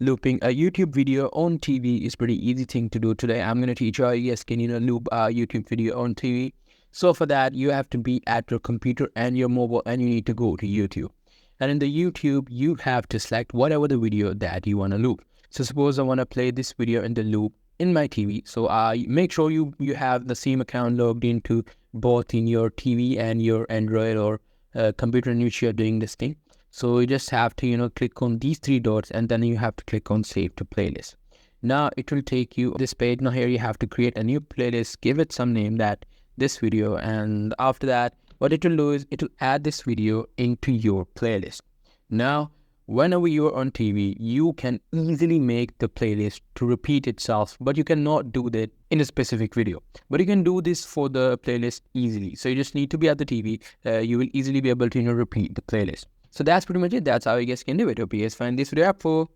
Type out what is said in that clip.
looping a YouTube video on TV is pretty easy thing to do. Today I'm going to teach you how you guys can loop a YouTube video on TV. So for that you have to be at your computer and your mobile, and you need to go to YouTube. And in the YouTube you have to select whatever the video that you want to loop. So suppose I want to play this video in the loop in my TV. So make sure you have the same account logged into both in your TV and your Android or computer in which you are doing this thing. So you just have to click on these three dots, and then you have to click on save to playlist. Now it will take you this page. Now here you have to create a new playlist, give it some name, that this video, and after that what it will do is it will add this video into your playlist. Now whenever you're on TV, you can easily make the playlist to repeat itself, but you cannot do that in a specific video. But you can do this for the playlist easily. So you just need to be at the TV. You will easily be able to repeat the playlist. So that's pretty much it. That's how you guys can do it. Hope you guys find this video helpful.